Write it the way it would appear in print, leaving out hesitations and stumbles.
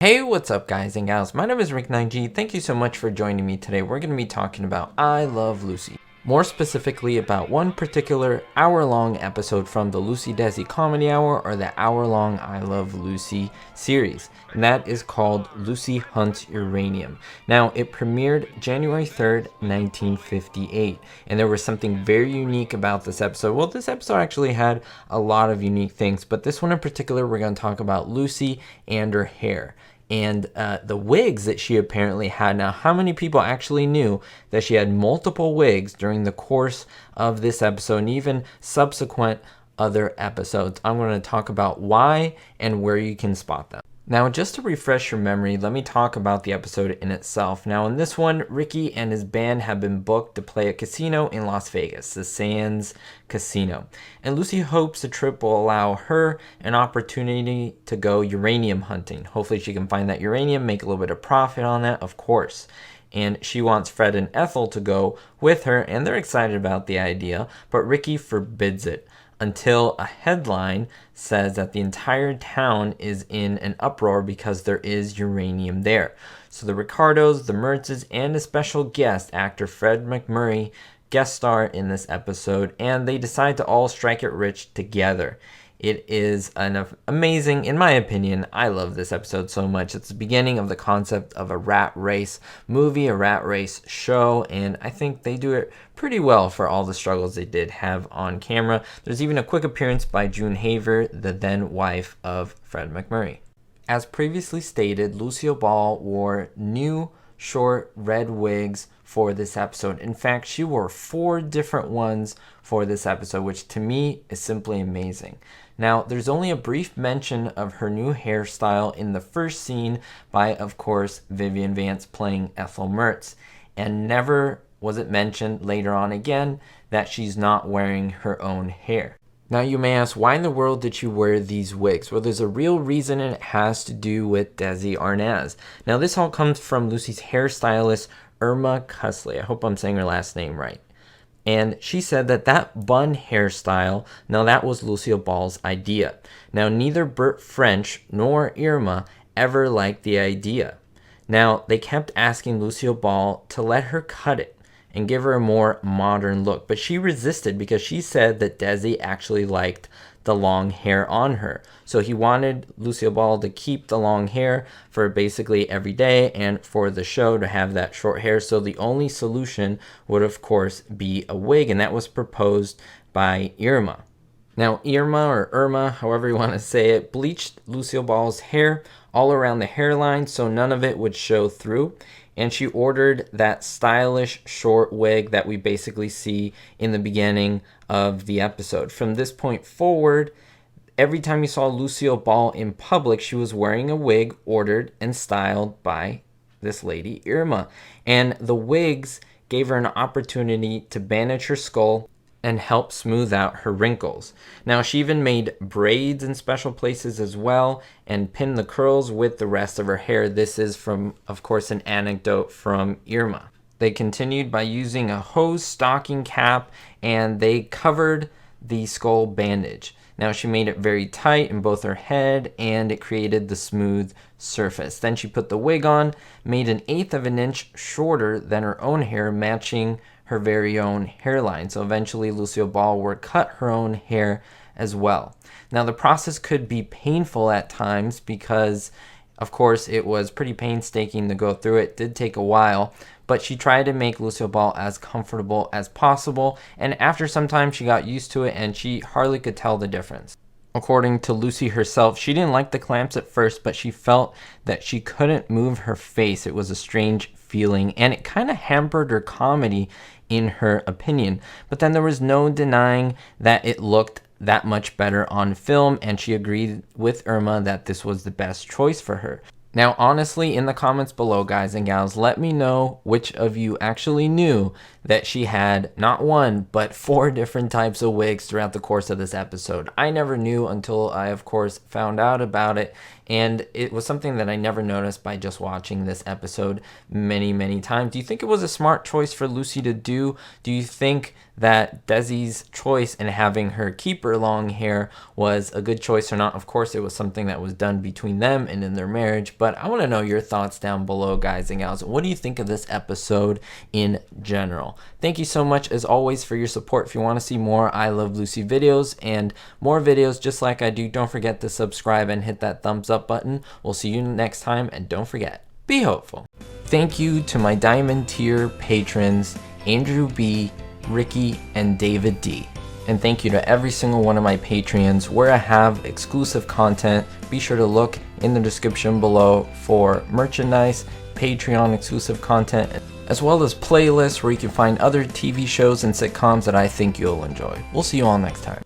Hey, what's up guys and gals? My name is Rick9G. Thank you so much for joining me today. We're going to be talking about I Love Lucy. More specifically about one particular hour-long episode from the Lucy Desi Comedy Hour or the hour-long I Love Lucy series. And that is called Lucy Hunts Uranium. Now, it premiered January 3rd, 1958. And there was something very unique about this episode. Well, this episode actually had a lot of unique things, but this one in particular, we're going to talk about Lucy and her hair. And the wigs that she apparently had. Now, how many people actually knew that she had multiple wigs during the course of this episode and even subsequent other episodes? I'm going to talk about why and where you can spot them. Now, just to refresh your memory, let me talk about the episode in itself. Now, in this one, Ricky and his band have been booked to play a casino in Las Vegas, the Sands Casino. And Lucy hopes the trip will allow her an opportunity to go uranium hunting. Hopefully she can find that uranium, make a little bit of profit on that, of course. And she wants Fred and Ethel to go with her, and they're excited about the idea, but Ricky forbids it until a headline says that the entire town is in an uproar because there is uranium there. So the Ricardos, the Mertzes, and a special guest, actor Fred MacMurray, guest star in this episode, and they decide to all strike it rich together. It is an amazing, in my opinion, I love this episode so much. It's the beginning of the concept of a rat race movie, a rat race show, and I think they do it pretty well for all the struggles they did have on camera. There's even a quick appearance by June Haver, the then wife of Fred MacMurray. As previously stated, Lucille Ball wore new short red wigs for this episode. In fact, she wore 4 different ones for this episode, which to me is simply amazing. Now, there's only a brief mention of her new hairstyle in the first scene by, of course, Vivian Vance playing Ethel Mertz, and never was it mentioned later on again that she's not wearing her own hair. Now you may ask, why in the world did she wear these wigs? Well, there's a real reason, and it has to do with Desi Arnaz. Now this all comes from Lucy's hairstylist, Irma Cusley. I hope I'm saying her last name right. And she said that that bun hairstyle, now that was Lucille Ball's idea. Now neither Bert French nor Irma ever liked the idea. Now they kept asking Lucille Ball to let her cut it and give her a more modern look. But she resisted because she said that Desi actually liked the long hair on her. So he wanted Lucille Ball to keep the long hair for basically every day and for the show to have that short hair. So the only solution would, of course, be a wig, and that was proposed by Irma. Now, Irma, however you want to say it, bleached Lucille Ball's hair all around the hairline so none of it would show through. And she ordered that stylish short wig that we basically see in the beginning of the episode. From this point forward, every time you saw Lucille Ball in public, she was wearing a wig ordered and styled by this lady, Irma. And the wigs gave her an opportunity to bandage her skull and help smooth out her wrinkles. Now, she even made braids in special places as well and pinned the curls with the rest of her hair. This is from, of course, an anecdote from Irma. They continued by using a hose stocking cap, and they covered the skull bandage. Now, she made it very tight in both her head, and it created the smooth surface. Then she put the wig on, made an 1/8 of an inch shorter than her own hair, matching her very own hairline. So eventually Lucille Ball would cut her own hair as well. Now the process could be painful at times because, of course, it was pretty painstaking to go through. It did take a while, but she tried to make Lucille Ball as comfortable as possible, and after some time she got used to it and she hardly could tell the difference. According to Lucy herself, she didn't like the clamps at first, but she felt that she couldn't move her face. It was a strange feeling, and it kind of hampered her comedy in her opinion. But then there was no denying that it looked that much better on film, and she agreed with Irma that this was the best choice for her. Now, honestly, in the comments below, guys and gals, let me know which of you actually knew that she had not one, but 4 different types of wigs throughout the course of this episode. I never knew until I, of course, found out about it, and it was something that I never noticed by just watching this episode many, many times. Do you think it was a smart choice for Lucy to do? Do you think that Desi's choice in having her keep her long hair was a good choice or not. Of course, it was something that was done between them and in their marriage, but I want to know your thoughts down below, guys and gals. What do you think of this episode in general? Thank you so much, as always, for your support. If you want to see more I Love Lucy videos and more videos just like I do, don't forget to subscribe and hit that thumbs up button. We'll see you next time, and don't forget, be hopeful. Thank you to my Diamond tier patrons, Andrew B, Ricky, and David D. And thank you to every single one of my Patreons where I have exclusive content. Be sure to look in the description below for merchandise, Patreon exclusive content, as well as playlists where you can find other TV shows and sitcoms that I think you'll enjoy. We'll see you all next time.